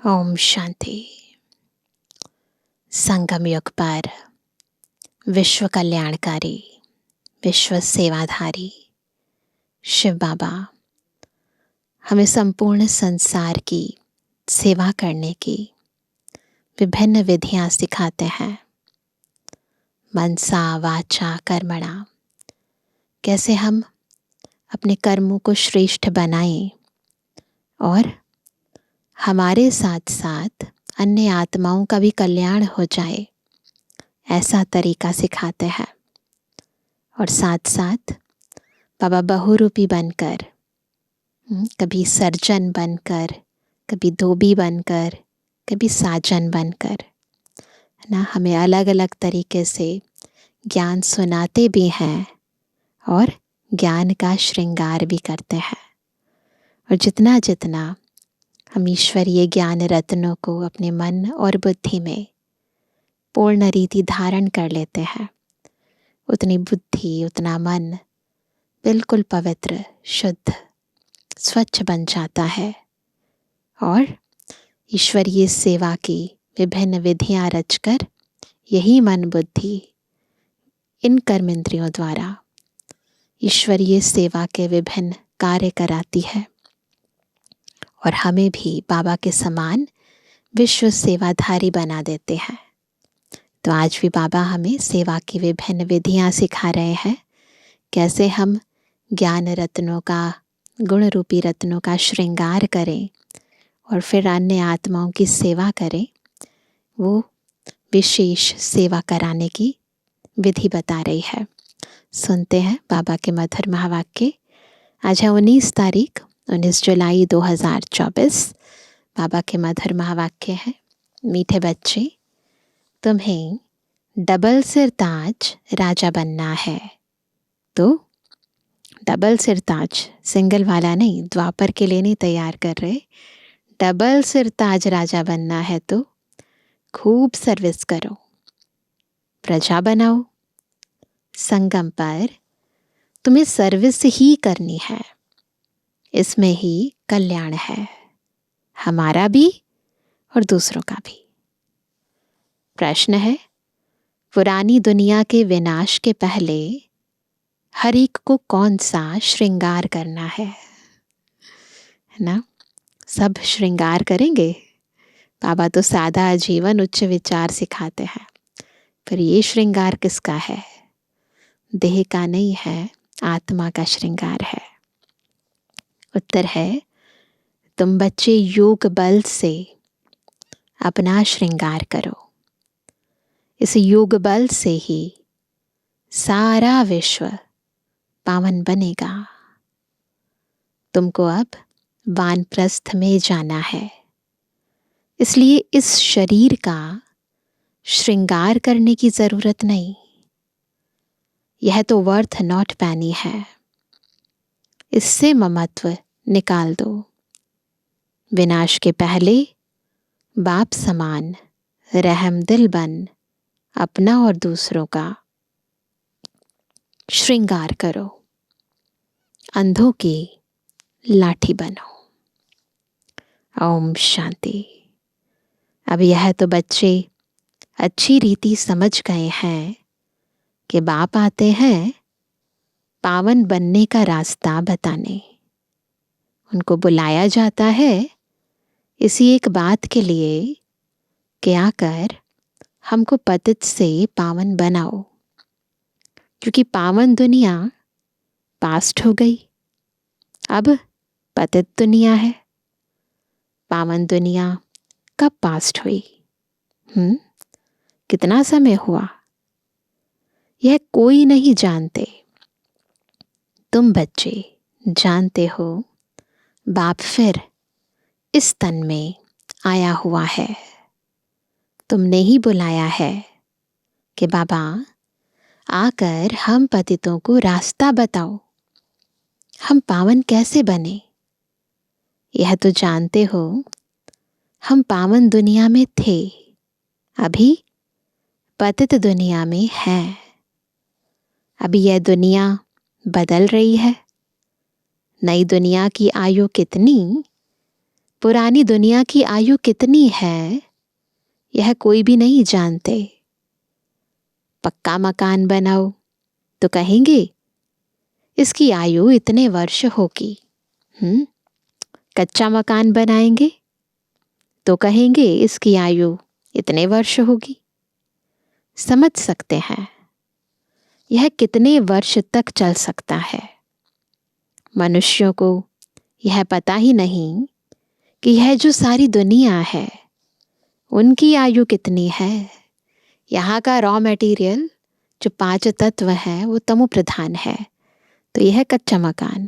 ओम शांति। संगम युग पर विश्व कल्याणकारी, विश्व सेवाधारी शिव बाबा हमें संपूर्ण संसार की सेवा करने की विभिन्न विधियां सिखाते हैं। मनसा वाचा कर्मणा, कैसे हम अपने कर्मों को श्रेष्ठ बनाएं और हमारे साथ साथ अन्य आत्माओं का भी कल्याण हो जाए, ऐसा तरीका सिखाते हैं। और साथ साथ बाबा बहुरूपी बनकर, कभी सर्जन बनकर, कभी धोबी बनकर, कभी साजन बनकर ना, हमें अलग अलग तरीके से ज्ञान सुनाते भी हैं और ज्ञान का श्रृंगार भी करते हैं। और जितना जितना हम ईश्वरीय ज्ञान रत्नों को अपने मन और बुद्धि में पूर्ण रीति धारण कर लेते हैं, उतनी बुद्धि, उतना मन बिल्कुल पवित्र, शुद्ध, स्वच्छ बन जाता है और ईश्वरीय सेवा की विभिन्न विधियां रचकर यही मन बुद्धि इन कर्मेंद्रियों द्वारा ईश्वरीय सेवा के विभिन्न कार्य कराती है और हमें भी बाबा के समान विश्व सेवाधारी बना देते हैं। तो आज भी बाबा हमें सेवा की विभिन्न विधियां सिखा रहे हैं, कैसे हम ज्ञान रत्नों का, गुण रूपी रत्नों का श्रृंगार करें और फिर अन्य आत्माओं की सेवा करें। वो विशेष सेवा कराने की विधि बता रही है। सुनते हैं बाबा के मधुर महावाक्य। आज है 19 तारीख, 19 जुलाई 2024। बाबा के मधुर महावाक्य है। मीठे बच्चे, तुम्हें डबल सिर ताज राजा बनना है। तो डबल सिर ताज सिंगल वाला नहीं, द्वापर के लिए नहीं तैयार कर रहे। डबल सिर ताज राजा बनना है तो खूब सर्विस करो, प्रजा बनाओ। संगम पर तुम्हें सर्विस ही करनी है, इसमें ही कल्याण है, हमारा भी और दूसरों का भी। प्रश्न है, पुरानी दुनिया के विनाश के पहले हर एक को कौन सा श्रृंगार करना है ना? सब श्रृंगार करेंगे। बाबा तो सादा जीवन उच्च विचार सिखाते हैं, पर ये श्रृंगार किसका है? देह का नहीं है, आत्मा का श्रृंगार है। उत्तर है, तुम बच्चे योग बल से अपना श्रृंगार करो। इस योग बल से ही सारा विश्व पावन बनेगा। तुमको अब वानप्रस्थ में जाना है, इसलिए इस शरीर का श्रृंगार करने की जरूरत नहीं। यह तो वर्थ नॉट पैनी है, इससे ममत्व निकाल दो। विनाश के पहले बाप समान रहम दिल बन अपना और दूसरों का श्रृंगार करो। अंधों की लाठी बनो। ओम शांति। अब यह तो बच्चे अच्छी रीति समझ गए हैं कि बाप आते हैं पावन बनने का रास्ता बताने। उनको बुलाया जाता है इसी एक बात के लिए कि आकर हमको पतित से पावन बनाओ, क्योंकि पावन दुनिया पास्ट हो गई, अब पतित दुनिया है। पावन दुनिया कब पास्ट हुई? कितना समय हुआ? यह कोई नहीं जानते। तुम बच्चे जानते हो। बाप फिर इस तन में आया हुआ है। तुमने ही बुलाया है कि बाबा आकर हम पतितों को रास्ता बताओ, हम पावन कैसे बने। यह तो जानते हो हम पावन दुनिया में थे, अभी पतित दुनिया में हैं। अभी यह दुनिया बदल रही है। नई दुनिया की आयु कितनी? पुरानी दुनिया की आयु कितनी है यह कोई भी नहीं जानते। पक्का मकान बनाओ तो कहेंगे इसकी आयु इतने वर्ष होगी। कच्चा मकान बनाएंगे तो कहेंगे इसकी आयु इतने वर्ष होगी। समझ सकते हैं यह कितने वर्ष तक चल सकता है। मनुष्यों को यह पता ही नहीं कि यह जो सारी दुनिया है उनकी आयु कितनी है। यहाँ का रॉ मटेरियल जो 5 तत्व है वो तमो प्रधान है, तो यह कच्चा मकान।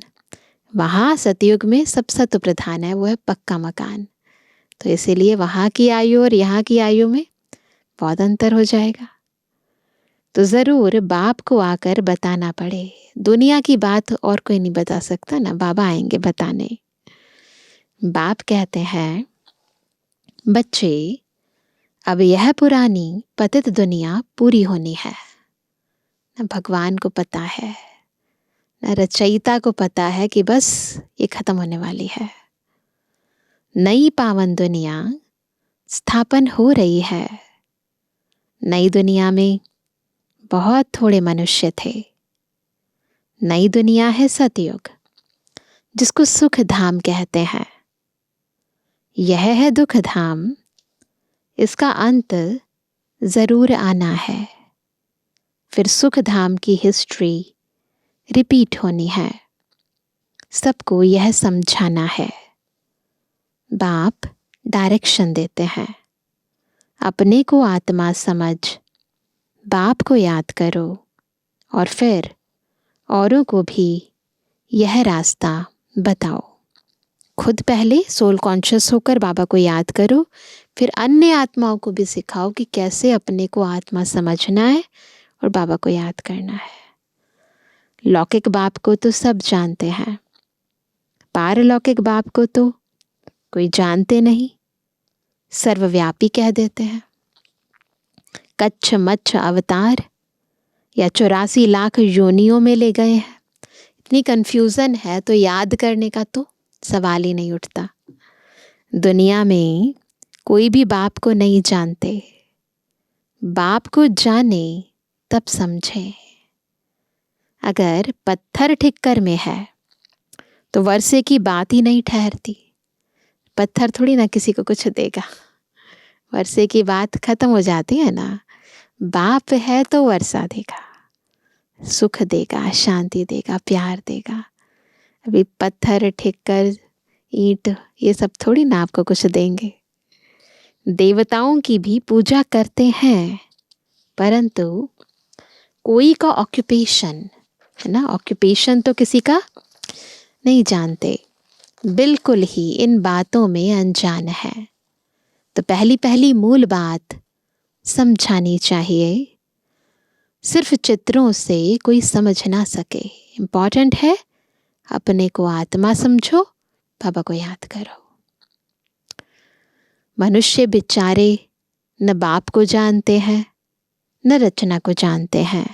वहाँ सतयुग में सब सत्व प्रधान है, वो है पक्का मकान। तो इसीलिए वहाँ की आयु और यहाँ की आयु में बहुत अंतर हो जाएगा। तो ज़रूर बाप को आकर बताना पड़े। दुनिया की बात और कोई नहीं बता सकता ना, बाबा आएंगे बताने। बाप कहते हैं बच्चे अब यह पुरानी पतित दुनिया पूरी होनी है। न भगवान को पता है, न रचयिता को पता है कि बस ये खत्म होने वाली है। नई पावन दुनिया स्थापन हो रही है। नई दुनिया में बहुत थोड़े मनुष्य थे। नई दुनिया है सतयुग, जिसको सुख धाम कहते हैं। यह है दुख धाम, इसका अंत जरूर आना है। फिर सुख धाम की हिस्ट्री रिपीट होनी है। सबको यह समझाना है। बाप डायरेक्शन देते हैं। अपने को आत्मा समझ बाप को याद करो और फिर औरों को भी यह रास्ता बताओ। खुद पहले सोल कॉन्शियस होकर बाबा को याद करो, फिर अन्य आत्माओं को भी सिखाओ कि कैसे अपने को आत्मा समझना है और बाबा को याद करना है। लौकिक बाप को तो सब जानते हैं, पारलौकिक बाप को तो कोई जानते नहीं, सर्वव्यापी कह देते हैं। कच्छ मच्छ अवतार या 84 लाख योनियों में ले गए हैं। इतनी कंफ्यूजन है तो याद करने का तो सवाल ही नहीं उठता। दुनिया में कोई भी बाप को नहीं जानते। बाप को जाने तब समझे। अगर पत्थर ठिक्कर में है तो वर्षे की बात ही नहीं ठहरती। पत्थर थोड़ी ना किसी को कुछ देगा, वर्षे की बात खत्म हो जाती है ना। बाप है तो वर्षा देगा, सुख देगा, शांति देगा, प्यार देगा। अभी पत्थर ठिक्कर ईंट ये सब थोड़ी ना आपको कुछ देंगे। देवताओं की भी पूजा करते हैं, परंतु कोई का ऑक्यूपेशन है ना, ऑक्यूपेशन तो किसी का नहीं जानते। बिल्कुल ही इन बातों में अनजान है। तो पहली पहली मूल बात समझानी चाहिए। सिर्फ चित्रों से कोई समझ ना सके। इम्पॉर्टेंट है अपने को आत्मा समझो, बाबा को याद करो। मनुष्य बेचारे न बाप को जानते हैं न रचना को जानते हैं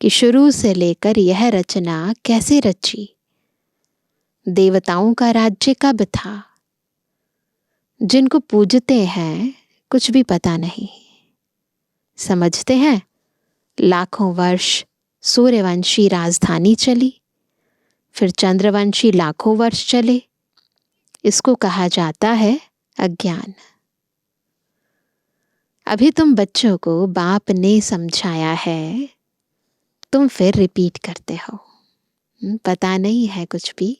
कि शुरू से लेकर यह रचना कैसे रची। देवताओं का राज्य कब था। जिनको पूजते हैं कुछ भी पता नहीं। समझते हैं लाखों वर्ष सूर्यवंशी राजधानी चली, फिर चंद्रवंशी लाखों वर्ष चले। इसको कहा जाता है अज्ञान। अभी तुम बच्चों को बाप ने समझाया है, तुम फिर रिपीट करते हो। पता नहीं है कुछ भी,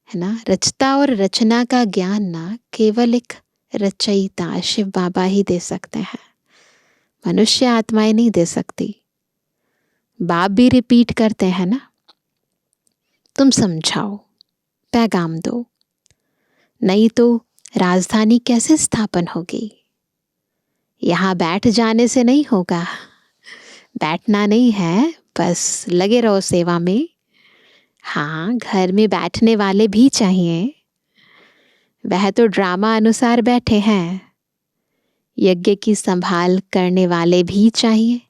है ना। रचता और रचना का ज्ञान ना केवल एक रचयिता शिव बाबा ही दे सकते हैं, मनुष्य आत्माएं नहीं दे सकती। बाप भी रिपीट करते हैं ना। तुम समझाओ, पैगाम दो, नहीं तो राजधानी कैसे स्थापन होगी। यहाँ बैठ जाने से नहीं होगा। बैठना नहीं है, बस लगे रहो सेवा में। हाँ, घर में बैठने वाले भी चाहिए। वह तो ड्रामा अनुसार बैठे हैं। यज्ञ की संभाल करने वाले भी चाहिए।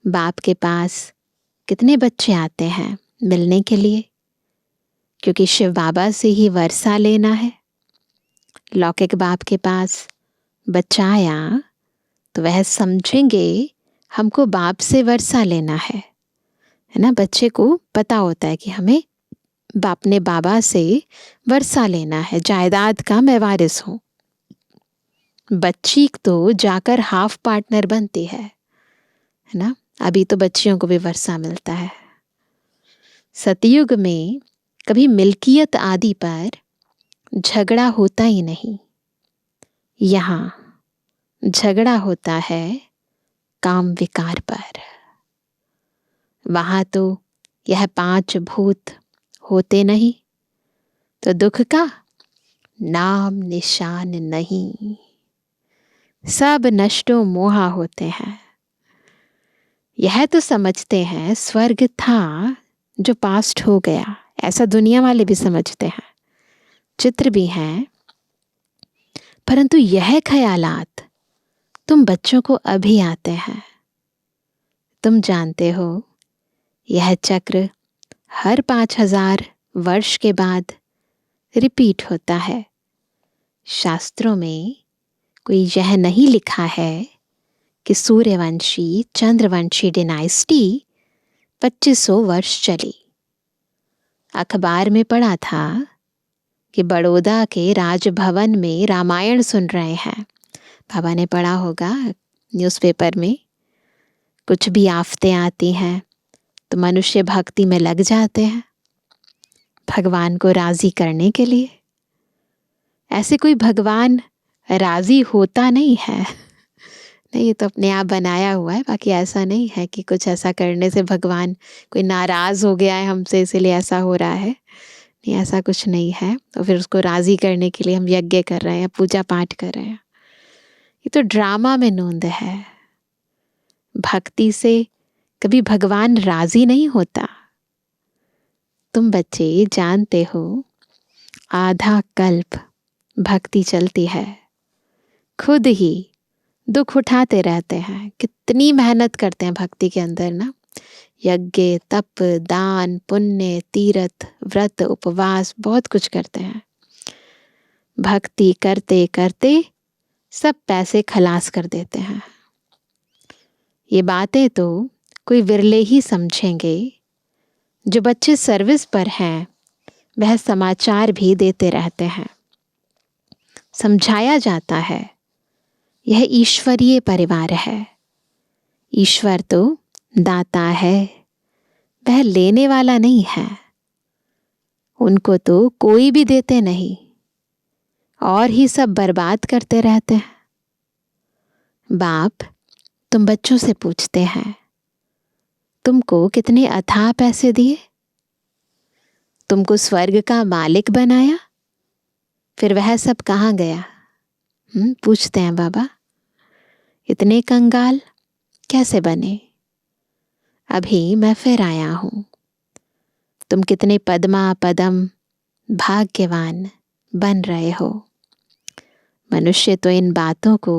बाप के पास कितने बच्चे आते हैं मिलने के लिए, क्योंकि शिव बाबा से ही वर्षा लेना है। लौकिक बाप के पास बच्चा आया तो वह समझेंगे हमको बाप से वर्षा लेना है ना। बच्चे को पता होता है कि हमें अपने बाबा से वर्षा लेना है, जायदाद का मैं वारिस हूँ। बच्ची तो जाकर हाफ पार्टनर बनती है ना। अभी तो बच्चियों को भी वर्षा मिलता है। सतयुग में कभी मिल्कियत आदि पर झगड़ा होता ही नहीं। यहाँ झगड़ा होता है काम विकार पर। वहां तो यह 5 भूत होते नहीं तो दुख का नाम निशान नहीं। सब नष्टो मोहा होते हैं। यह तो समझते हैं स्वर्ग था जो पास्ट हो गया, ऐसा दुनिया वाले भी समझते हैं, चित्र भी हैं। परंतु यह ख्यालात तुम बच्चों को अभी आते हैं। तुम जानते हो यह चक्र हर 5000 वर्ष के बाद रिपीट होता है। शास्त्रों में कोई यह नहीं लिखा है कि सूर्यवंशी चंद्रवंशी डिनाइस्टी 2500 वर्ष चली। अखबार में पढ़ा था कि बड़ौदा के राजभवन में रामायण सुन रहे हैं। बाबा ने पढ़ा होगा न्यूज़पेपर में। कुछ भी आफतें आती हैं तो मनुष्य भक्ति में लग जाते हैं भगवान को राजी करने के लिए। ऐसे कोई भगवान राजी होता नहीं है। नहीं, ये तो अपने आप बनाया हुआ है। बाकी ऐसा नहीं है कि कुछ ऐसा करने से भगवान कोई नाराज़ हो गया है हमसे इसलिए ऐसा हो रहा है। नहीं, ऐसा कुछ नहीं है। तो फिर उसको राज़ी करने के लिए हम यज्ञ कर रहे हैं, पूजा पाठ कर रहे हैं। ये तो ड्रामा में नोंद है। भक्ति से कभी भगवान राज़ी नहीं होता। तुम बच्चे जानते हो आधा कल्प भक्ति चलती है, खुद ही दुख उठाते रहते हैं। कितनी मेहनत करते हैं भक्ति के अंदर ना। यज्ञ, तप, दान, पुण्य, तीर्थ, व्रत, उपवास, बहुत कुछ करते हैं। भक्ति करते करते सब पैसे खलास कर देते हैं। ये बातें तो कोई विरले ही समझेंगे। जो बच्चे सर्विस पर हैं वह समाचार भी देते रहते हैं। समझाया जाता है यह ईश्वरीय परिवार है। ईश्वर तो दाता है, वह लेने वाला नहीं है। उनको तो कोई भी देते नहीं और ही सब बर्बाद करते रहते हैं। बाप तुम बच्चों से पूछते हैं तुमको कितने अथाह पैसे दिए, तुमको स्वर्ग का मालिक बनाया, फिर वह सब कहाँ गया? पूछते हैं बाबा। इतने कंगाल कैसे बने? अभी मैं फिर आया हूँ। तुम कितने पद्मा पदम भाग्यवान बन रहे हो। मनुष्य तो इन बातों को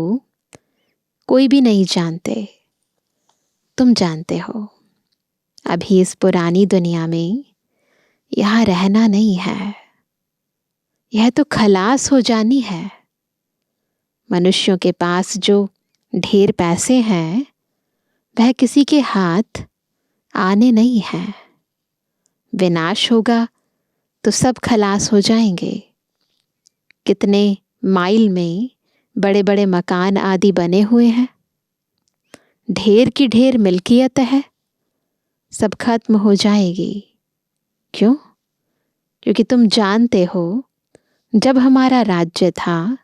कोई भी नहीं जानते, तुम जानते हो। अभी इस पुरानी दुनिया में यहाँ रहना नहीं है, यह तो खलास हो जानी है। मनुष्यों के पास जो ढेर पैसे हैं वह किसी के हाथ आने नहीं हैं। विनाश होगा तो सब खलास हो जाएंगे। कितने माइल में बड़े बड़े मकान आदि बने हुए हैं, ढेर की ढेर मिल्कियत है, सब खत्म हो जाएगी। क्यों? क्योंकि तुम जानते हो जब हमारा राज्य था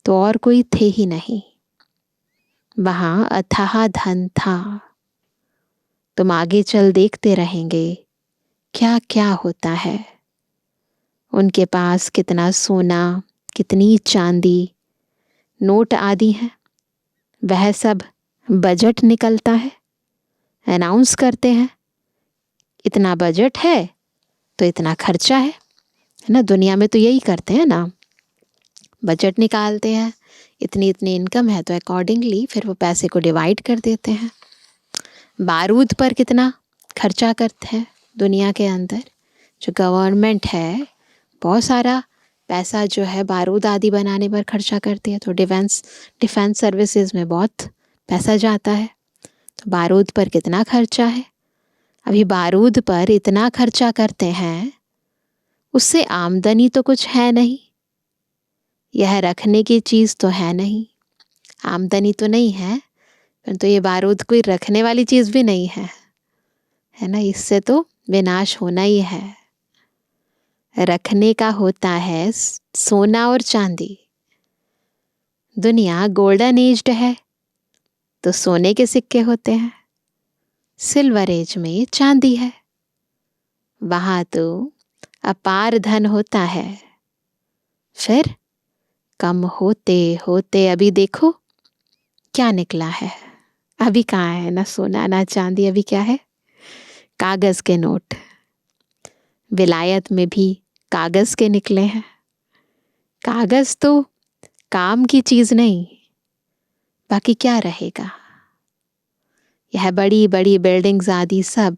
तो और कोई थे ही नहीं, वहाँ अथाह धन था। तुम आगे चल देखते रहेंगे क्या क्या होता है। उनके पास कितना सोना, कितनी चांदी, नोट आदि हैं, वह सब बजट निकलता है, अनाउंस करते हैं इतना बजट है तो इतना खर्चा है ना। दुनिया में तो यही करते हैं ना, बजट निकालते हैं, इतनी इतनी इनकम है तो अकॉर्डिंगली फिर वो पैसे को डिवाइड कर देते हैं। बारूद पर कितना खर्चा करते हैं दुनिया के अंदर। जो गवर्नमेंट है बहुत सारा पैसा जो है बारूद आदि बनाने पर खर्चा करती है, तो डिफेंस सर्विसेज में बहुत पैसा जाता है। तो बारूद पर कितना खर्चा है? अभी बारूद पर इतना खर्चा करते हैं, उससे आमदनी तो कुछ है नहीं, यह रखने की चीज़ तो है नहीं, आमदनी तो नहीं है, परंतु ये बारूद कोई रखने वाली चीज़ भी नहीं है, है ना। इससे तो विनाश होना ही है। रखने का होता है सोना और चांदी। दुनिया गोल्डन एज्ड है तो सोने के सिक्के होते हैं, सिल्वर एज में चांदी है, वहां तो अपार धन होता है। फिर कम होते होते अभी देखो क्या निकला है। अभी कहाँ है ना सोना ना चांदी, अभी क्या है? कागज के नोट। विलायत में भी कागज के निकले हैं। कागज तो काम की चीज नहीं, बाकी क्या रहेगा? यह बड़ी बड़ी बिल्डिंग्स आदि सब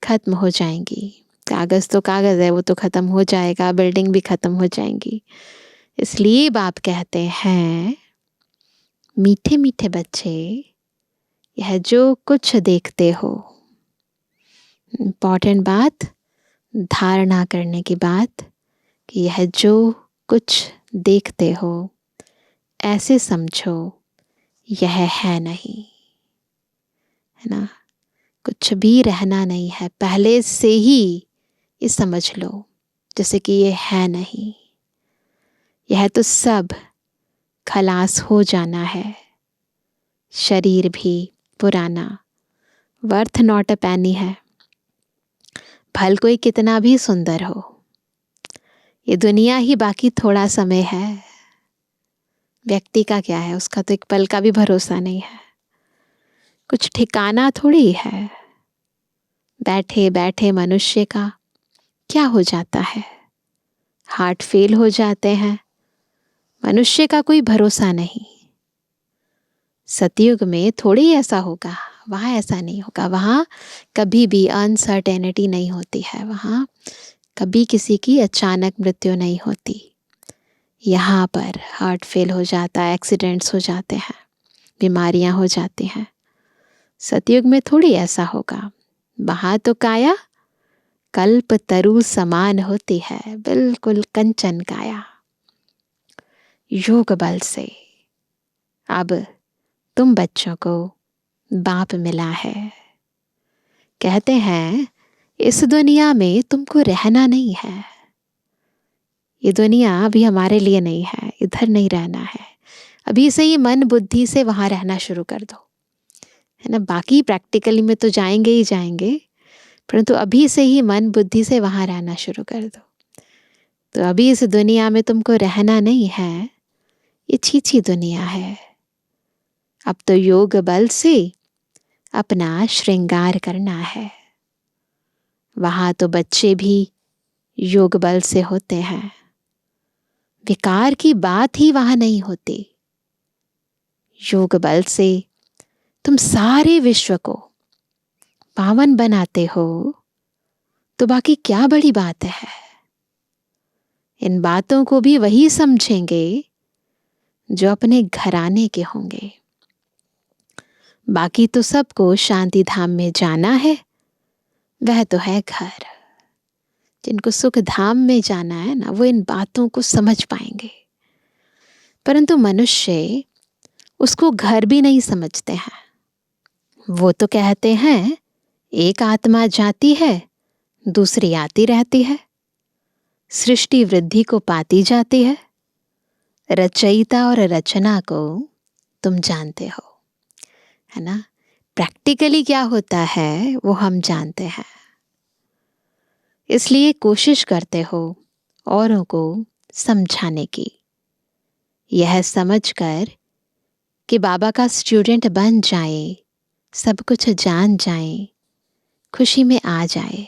खत्म हो जाएंगी। कागज तो कागज है, वो तो खत्म हो जाएगा, बिल्डिंग भी खत्म हो जाएंगी। इसलिए बाप कहते हैं, मीठे मीठे बच्चे, यह जो कुछ देखते हो, इम्पॉर्टेंट बात, धारणा करने की बात, कि यह जो कुछ देखते हो ऐसे समझो यह है नहीं, है ना। कुछ भी रहना नहीं है, पहले से ही ये समझ लो जैसे कि ये है नहीं। यह तो सब खलास हो जाना है। शरीर भी पुराना, वर्थ नॉट अ पैनी है। भल कोई कितना भी सुंदर हो, ये दुनिया ही बाकी थोड़ा समय है। व्यक्ति का क्या है, उसका तो एक पल का भी भरोसा नहीं है, कुछ ठिकाना थोड़ी है। बैठे बैठे मनुष्य का क्या हो जाता है, हार्ट फेल हो जाते हैं। मनुष्य का कोई भरोसा नहीं। सतयुग में थोड़ी ऐसा होगा, वहाँ ऐसा नहीं होगा। वहाँ कभी भी अनसर्टेनिटी नहीं होती है, वहाँ कभी किसी की अचानक मृत्यु नहीं होती। यहाँ पर हार्ट फेल हो जाता है, एक्सीडेंट्स हो जाते हैं, बीमारियाँ हो जाती हैं। सतयुग में थोड़ी ऐसा होगा। वहाँ तो काया कल्प तरु समान होती है, बिल्कुल कंचन काया। योग बल से अब तुम बच्चों को बाप मिला है। कहते हैं इस दुनिया में तुमको रहना नहीं है, ये दुनिया अभी हमारे लिए नहीं है, इधर नहीं रहना है। अभी से ही मन बुद्धि से वहां रहना शुरू कर दो, है ना। बाकी प्रैक्टिकली में तो जाएंगे ही जाएंगे, परंतु अभी से ही मन बुद्धि से वहां रहना शुरू कर दो। तो अभी इस दुनिया में तुमको रहना नहीं है, ये छीछी दुनिया है। अब तो योग बल से अपना श्रृंगार करना है। वहां तो बच्चे भी योग बल से होते हैं, विकार की बात ही वहां नहीं होती। योग बल से तुम सारे विश्व को पावन बनाते हो, तो बाकी क्या बड़ी बात है। इन बातों को भी वही समझेंगे जो अपने घराने के होंगे। बाकी तो सबको शांति धाम में जाना है, वह तो है घर। जिनको सुख धाम में जाना है ना, वो इन बातों को समझ पाएंगे। परंतु मनुष्य उसको घर भी नहीं समझते हैं। वो तो कहते हैं एक आत्मा जाती है, दूसरी आती रहती है, सृष्टि वृद्धि को पाती जाती है, रचयिता और रचना को तुम जानते हो, है ना। प्रैक्टिकली क्या होता है वो हम जानते हैं। इसलिए कोशिश करते हो औरों को समझाने की, यह समझकर कि बाबा का स्टूडेंट बन जाए, सब कुछ जान जाए, खुशी में आ जाए।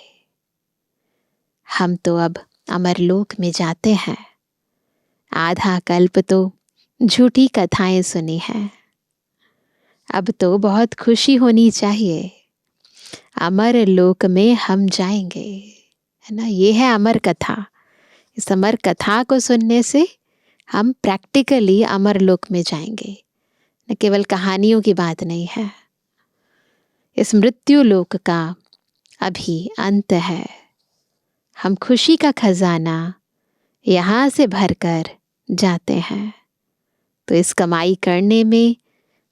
हम तो अब अमरलोक में जाते हैं। आधा कल्प तो झूठी कथाएं सुनी हैं, अब तो बहुत खुशी होनी चाहिए। अमर लोक में हम जाएंगे, है ना। ये है अमर कथा, इस अमर कथा को सुनने से हम प्रैक्टिकली अमर लोक में जाएंगे। न केवल कहानियों की बात नहीं है, इस मृत्यु लोक का अभी अंत है। हम खुशी का खजाना यहाँ से भरकर जाते हैं। तो इस कमाई करने में,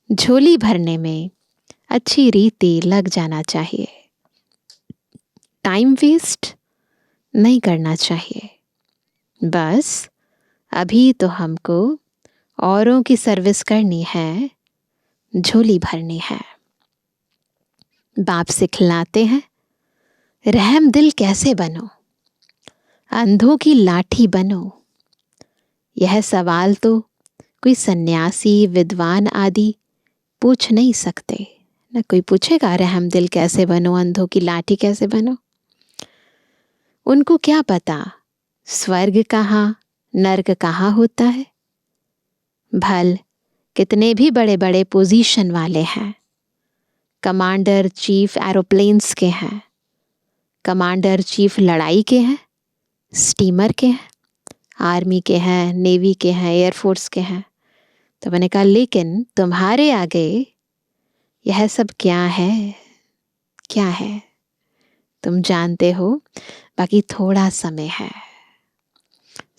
झोली भरने में अच्छी रीति लग जाना चाहिए। टाइम वेस्ट नहीं करना चाहिए। बस अभी तो हमको औरों की सर्विस करनी है, झोली भरनी है। बाप सिखलाते हैं, रहम दिल कैसे बनो, अंधों की लाठी बनो। यह सवाल तो कोई सन्यासी, विद्वान आदि पूछ नहीं सकते। न कोई पूछेगा रहम दिल कैसे बनो, अंधों की लाठी कैसे बनो। उनको क्या पता स्वर्ग कहाँ, नर्क कहाँ होता है। भल कितने भी बड़े बड़े पोजीशन वाले हैं, कमांडर चीफ एरोप्लेन्स के हैं, कमांडर चीफ लड़ाई के हैं, स्टीमर के हैं, आर्मी के हैं, नेवी के हैं, एयरफोर्स के हैं। तो मैंने कहा लेकिन तुम्हारे आगे यह सब क्या है, क्या है तुम जानते हो। बाकी थोड़ा समय है।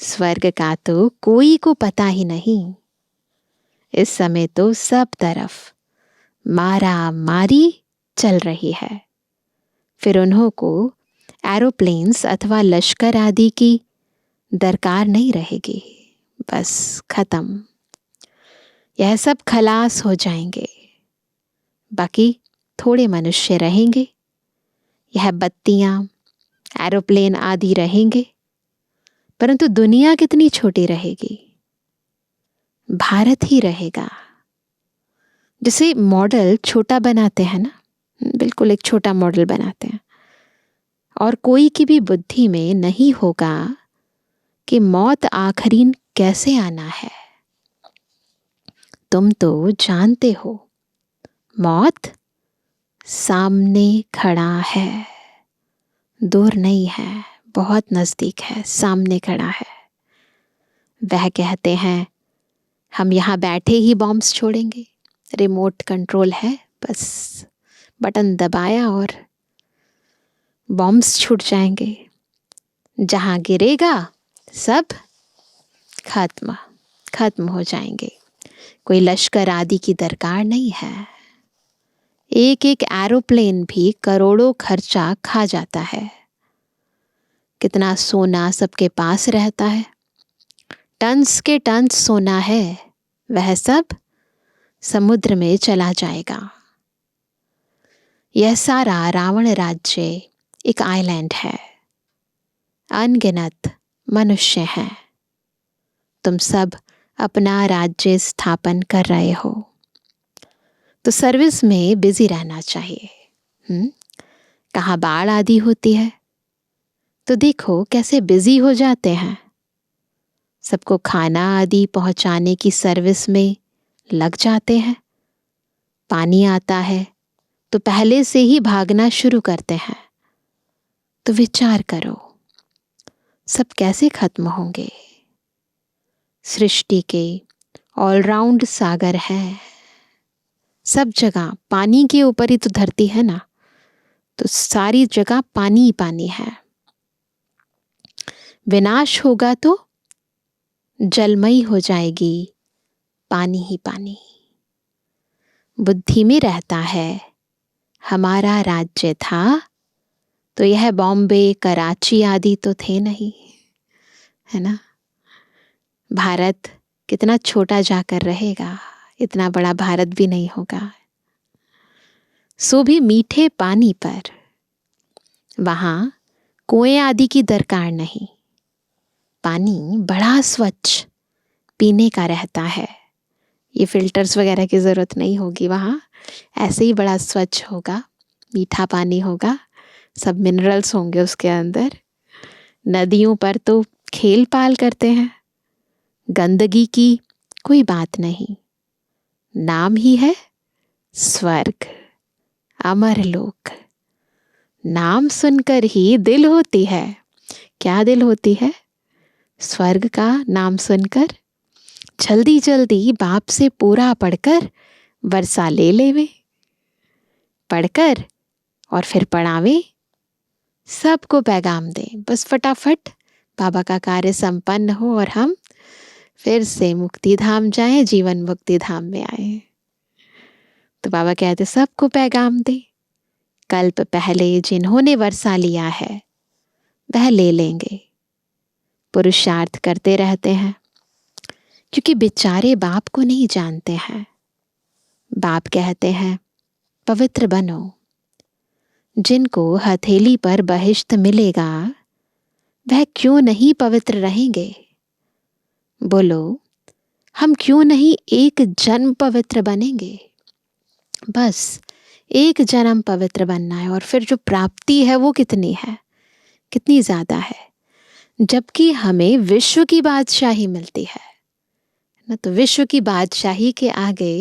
स्वर्ग का तो कोई को पता ही नहीं। इस समय तो सब तरफ मारा मारी चल रही है। फिर उन्हों को एरोप्लेन्स अथवा लश्कर आदि की दरकार नहीं रहेगी। बस खत्म, यह सब खलास हो जाएंगे। बाकी थोड़े मनुष्य रहेंगे, यह बत्तियां, एरोप्लेन आदि रहेंगे। परंतु दुनिया कितनी छोटी रहेगी, भारत ही रहेगा। जैसे मॉडल छोटा बनाते हैं ना, बिल्कुल एक छोटा मॉडल बनाते हैं, और कोई की भी बुद्धि में नहीं होगा कि मौत आखिरीन कैसे आना है। तुम तो जानते हो मौत सामने खड़ा है, दूर नहीं है, बहुत नजदीक है, सामने खड़ा है। वह कहते हैं हम यहाँ बैठे ही बॉम्ब्स छोड़ेंगे, रिमोट कंट्रोल है, बस बटन दबाया और बॉम्ब्स छूट जाएंगे। जहाँ गिरेगा सब खत्म खत्म हो जाएंगे। कोई लश्कर आदि की दरकार नहीं है। एक एक एरोप्लेन भी करोड़ों खर्चा खा जाता है। कितना सोना सबके पास रहता है, टन्स के टन्स सोना है, वह सब समुद्र में चला जाएगा। यह सारा रावण राज्य एक आइलैंड है, अनगिनत मनुष्य हैं। तुम सब अपना राज्य स्थापन कर रहे हो, तो सर्विस में बिजी रहना चाहिए। कहाँ बाढ़ आदि होती है तो देखो कैसे बिजी हो जाते हैं, सबको खाना आदि पहुंचाने की सर्विस में लग जाते हैं। पानी आता है तो पहले से ही भागना शुरू करते हैं। तो विचार करो सब कैसे खत्म होंगे। सृष्टि के ऑलराउंड सागर है, सब जगह पानी के ऊपर ही तो धरती है ना, तो सारी जगह पानी ही पानी है। विनाश होगा तो जलमयी हो जाएगी, पानी ही पानी। बुद्धि में रहता है हमारा राज्य था तो यह बॉम्बे, कराची आदि तो थे नहीं, है ना। भारत कितना छोटा जाकर रहेगा, इतना बड़ा भारत भी नहीं होगा। सो भी मीठे पानी पर, वहाँ कुएं आदि की दरकार नहीं। पानी बड़ा स्वच्छ पीने का रहता है, ये फिल्टर्स वगैरह की ज़रूरत नहीं होगी। वहाँ ऐसे ही बड़ा स्वच्छ होगा, मीठा पानी होगा, सब मिनरल्स होंगे उसके अंदर। नदियों पर तो खेल पाल करते हैं, गंदगी की कोई बात नहीं। नाम ही है स्वर्ग, अमरलोक। नाम सुनकर ही दिल होती है। क्या दिल होती है? स्वर्ग का नाम सुनकर जल्दी जल्दी बाप से पूरा पढ़कर वर्षा ले लेवे, पढ़कर और फिर पढ़ावे, सबको पैगाम दे। बस फटाफट बाबा का कार्य संपन्न हो और हम फिर से मुक्ति धाम जाएं, जीवन मुक्ति धाम में आए। तो बाबा कहते सबको पैगाम दे, कल्प पहले जिन्होंने वर्षा लिया है वह ले लेंगे। पुरुषार्थ करते रहते हैं क्योंकि बेचारे बाप को नहीं जानते हैं। बाप कहते हैं पवित्र बनो। जिनको हथेली पर बहिश्त मिलेगा वह क्यों नहीं पवित्र रहेंगे? बोलो, हम क्यों नहीं एक जन्म पवित्र बनेंगे? बस एक जन्म पवित्र बनना है और फिर जो प्राप्ति है वो कितनी है, कितनी ज्यादा है। जबकि हमें विश्व की बादशाही मिलती है ना, तो विश्व की बादशाही के आगे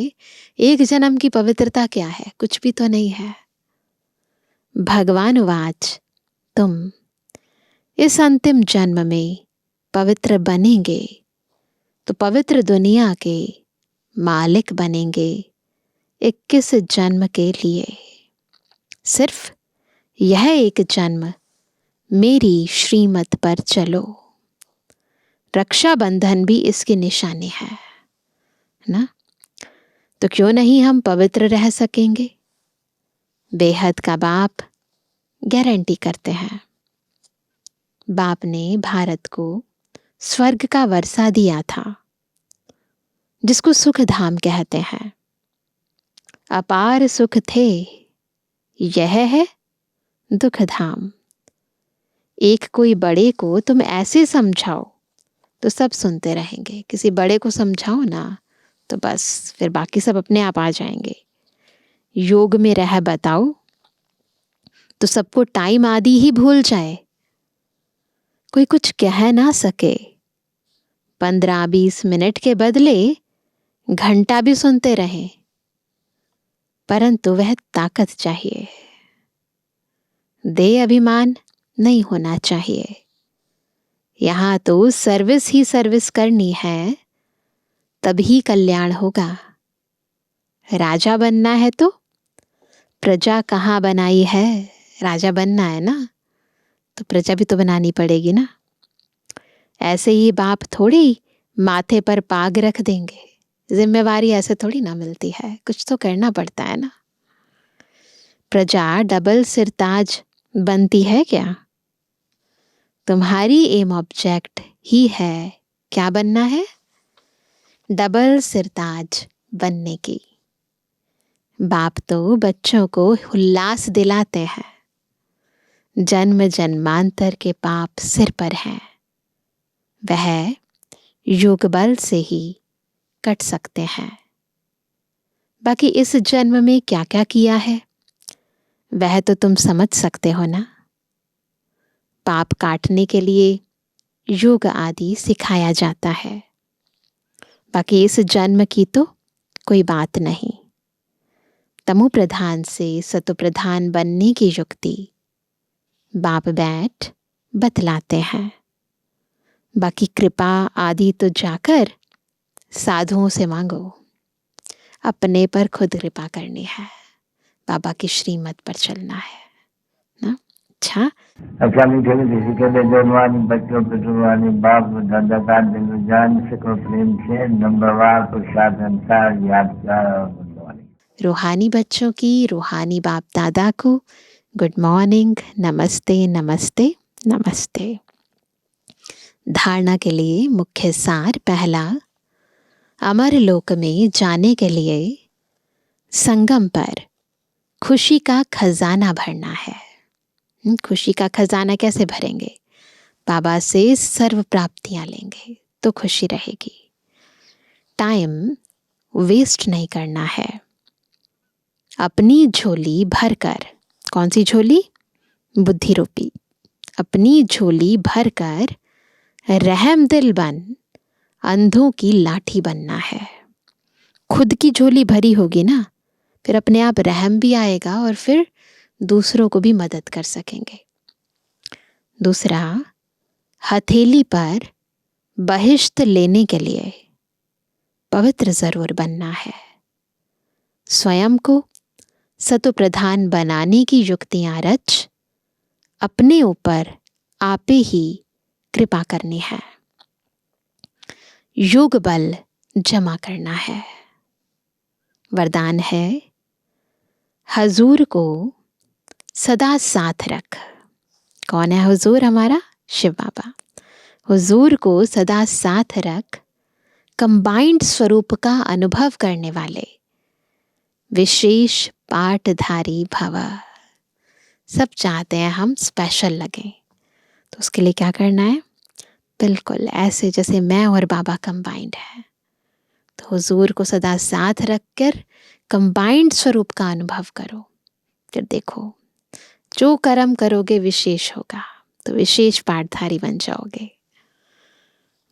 एक जन्म की पवित्रता क्या है? कुछ भी तो नहीं है। भगवान वाच, तुम इस अंतिम जन्म में पवित्र बनेंगे तो पवित्र दुनिया के मालिक बनेंगे 21 जन्म के लिए। सिर्फ यह एक जन्म मेरी श्रीमत पर चलो। रक्षाबंधन भी इसकी निशानी है ना। तो क्यों नहीं हम पवित्र रह सकेंगे? बेहद का बाप गारंटी करते हैं। बाप ने भारत को स्वर्ग का वर्षा दिया था, जिसको सुख धाम कहते हैं। अपार सुख थे, यह है दुख धाम। एक कोई बड़े को तुम ऐसे समझाओ तो सब सुनते रहेंगे। किसी बड़े को समझाओ ना तो बस फिर बाकी सब अपने आप आ जाएंगे। योग में रह बताओ तो सबको टाइम आदि ही भूल जाए, कोई कुछ कह ना सके। 15-20 मिनट के बदले घंटा भी सुनते रहें, परंतु वह ताकत चाहिए। देह अभिमान नहीं होना चाहिए। यहां तो सर्विस ही सर्विस करनी है, तभी कल्याण होगा। राजा बनना है तो प्रजा कहाँ बनाई है? राजा बनना है ना तो प्रजा भी तो बनानी पड़ेगी ना। ऐसे ही बाप थोड़ी माथे पर पाग रख देंगे। जिम्मेवारी ऐसे थोड़ी ना मिलती है, कुछ तो करना पड़ता है ना। प्रजा डबल सिरताज बनती है क्या? तुम्हारी एम ऑब्जेक्ट ही है क्या बनना है? डबल सिरताज बनने की। बाप तो बच्चों को उल्लास दिलाते हैं। जन्म जन्मांतर के पाप सिर पर हैं, वह योग बल से ही कट सकते हैं। बाकी इस जन्म में क्या क्या किया है वह तो तुम समझ सकते हो ना। पाप काटने के लिए योग आदि सिखाया जाता है। बाकी इस जन्म की तो कोई बात नहीं। तमो प्रधान से सतो प्रधान बनने की युक्ति बाप बैठ बतलाते हैं। बाकी कृपा आदि तो जाकर साधुओं से मांगो, अपने पर खुद कृपा करनी है, बाबा की श्रीमत पर चलना है ना। अच्छा मीठे मीठे के लिए जन्मानी बच्चों पे जुर्मानी बाप दादा का दिल जान सको प्रेम से नंबरवार प्रसाद अनुसार याद कर। रूहानी बच्चों की रूहानी बाप दादा को गुड मॉर्निंग, नमस्ते नमस्ते नमस्ते। धारणा के लिए मुख्य सार पहला, अमर लोक में जाने के लिए संगम पर खुशी का खजाना भरना है। खुशी का खजाना कैसे भरेंगे? बाबा से सर्व प्राप्तियां लेंगे तो खुशी रहेगी। टाइम वेस्ट नहीं करना है। अपनी झोली भरकर, कौन सी झोली? बुद्धि रूपी। अपनी झोली भरकर रहम दिल बन अंधों की लाठी बनना है। खुद की झोली भरी होगी ना, फिर अपने आप रहम भी आएगा और फिर दूसरों को भी मदद कर सकेंगे। दूसरा, हथेली पर बहिश्त लेने के लिए पवित्र जरूर बनना है। स्वयं को सतो प्रधान बनाने की युक्तियां रच अपने ऊपर आपे ही कृपा करनी है। योग बल जमा करना है। वरदान है, हजूर को सदा साथ रख। कौन है हुजूर? हमारा शिव बाबा। हुजूर को सदा साथ रख, कंबाइंड स्वरूप का अनुभव करने वाले विशेष पाठधारी भव। सब चाहते हैं हम स्पेशल लगें, तो उसके लिए क्या करना है? बिल्कुल ऐसे जैसे मैं और बाबा कंबाइंड है। तो हुजूर को सदा साथ रखकर कंबाइंड स्वरूप का अनुभव करो। फिर देखो, जो कर्म करोगे विशेष होगा, तो विशेष पाठधारी बन जाओगे।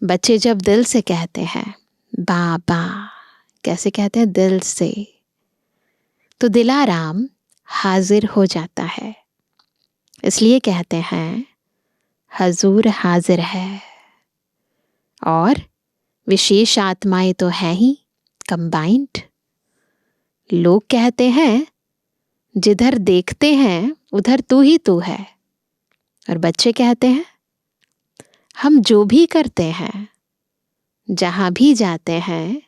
बच्चे जब दिल से कहते हैं बाबा, कैसे कहते हैं? दिल से, तो दिलाराम हाजिर हो जाता है। इसलिए कहते हैं हजूर हाजिर है। और विशेष आत्माएं तो है ही कंबाइंड। लोग कहते हैं जिधर देखते हैं उधर तू ही तू है, और बच्चे कहते हैं हम जो भी करते हैं, जहां भी जाते हैं,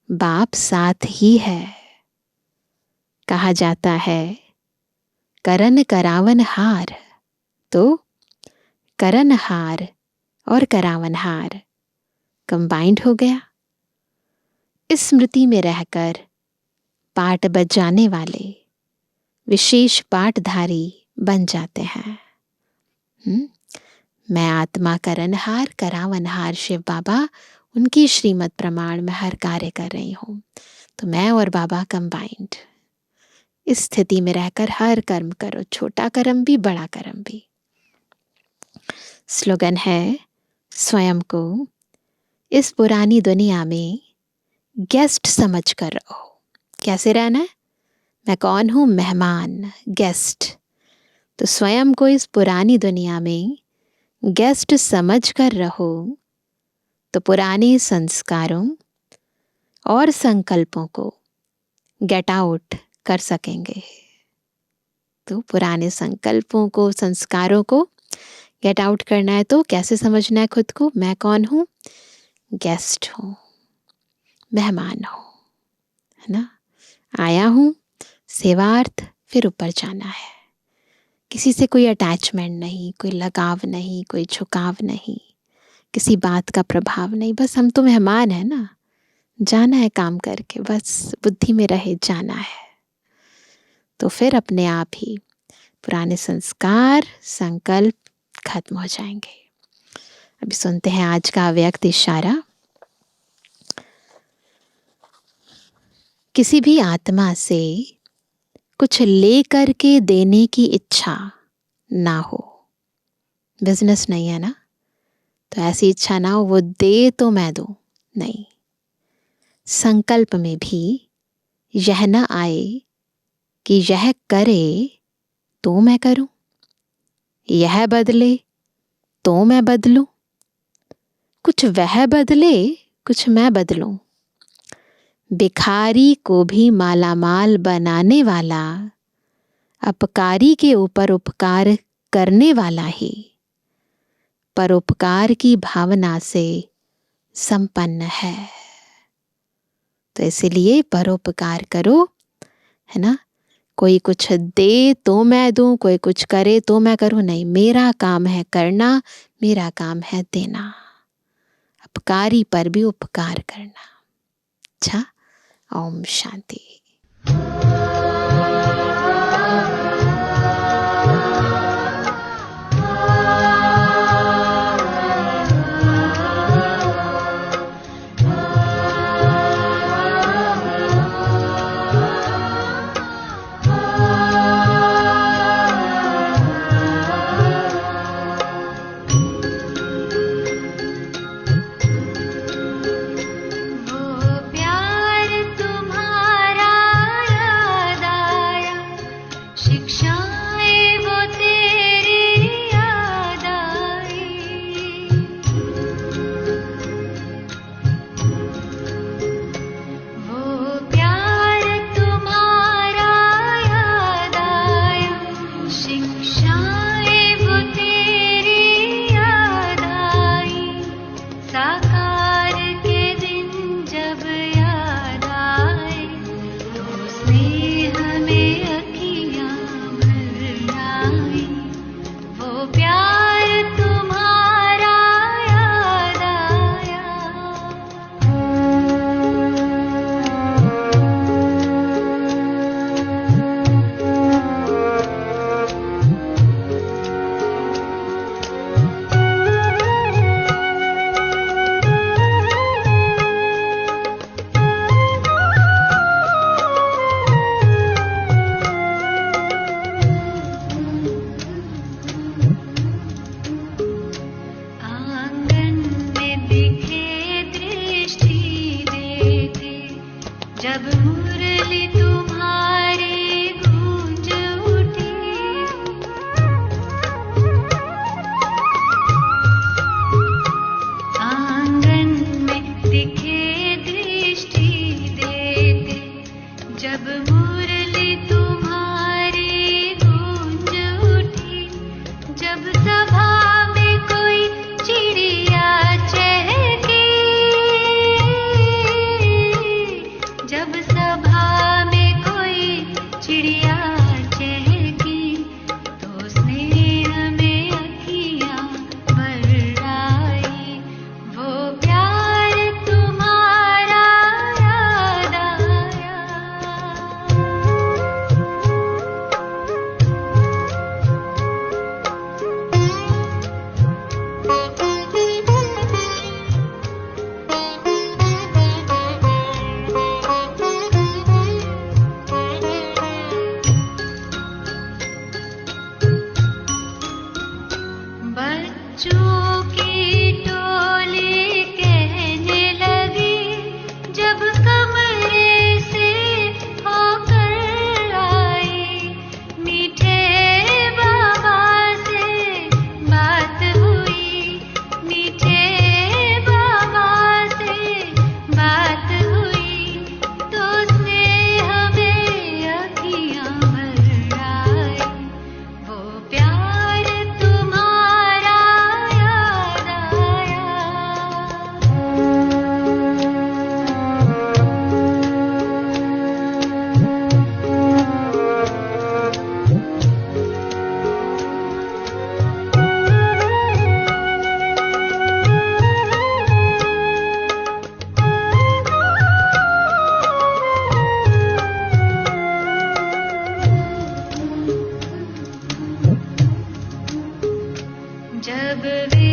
बाप साथ ही है। कहा जाता है करन करावन हार, तो करन हार और करावन हार कंबाइंड हो गया। इस स्मृति में रहकर पाठ बजाने वाले विशेष पाठधारी बन जाते हैं। मैं आत्मा करनहार करावनहार शिव बाबा उनकी श्रीमत प्रमाण में हर कार्य कर रही हूँ। तो मैं और बाबा कंबाइंड इस स्थिति में रहकर हर कर्म करो, छोटा कर्म भी बड़ा कर्म भी। स्लोगन है, स्वयं को इस पुरानी दुनिया में गेस्ट समझ कर रहो। कैसे रहना है? मैं कौन हूँ? मेहमान, गेस्ट। तो स्वयं को इस पुरानी दुनिया में गेस्ट समझ कर रहो, तो पुराने संस्कारों और संकल्पों को गेट आउट कर सकेंगे। तो पुराने संकल्पों को, संस्कारों को गेट आउट करना है तो कैसे समझना है खुद को? मैं कौन हूँ? गेस्ट हूँ, मेहमान हूँ, है ना? आया हूँ सेवार्थ, फिर ऊपर जाना है। किसी से कोई अटैचमेंट नहीं, कोई लगाव नहीं, कोई झुकाव नहीं, किसी बात का प्रभाव नहीं। बस हम तो मेहमान है ना, जाना है काम करके, बस बुद्धि में रहे जाना है। तो फिर अपने आप ही पुराने संस्कार, संकल्प खत्म हो जाएंगे। अभी सुनते हैं आज का अव्यक्त इशारा। किसी भी आत्मा से कुछ ले करके देने की इच्छा ना हो। बिजनेस नहीं है ना, तो ऐसी इच्छा ना हो वो दे तो मैं दूं, नहीं। संकल्प में भी यह ना आए कि यह करे तो मैं करूं, यह बदले तो मैं बदलूं, कुछ वह बदले कुछ मैं बदलूं। भिखारी को भी मालामाल बनाने वाला, अपकारी के ऊपर उपकार करने वाला ही परोपकार की भावना से संपन्न है। तो इसीलिए परोपकार करो, है ना? कोई कुछ दे तो मैं दूं, कोई कुछ करे तो मैं करूं, नहीं। मेरा काम है करना, मेरा काम है देना, अपकारी पर भी उपकार करना। अच्छा, ओम शांति। प्यार तुम्हारा जब भी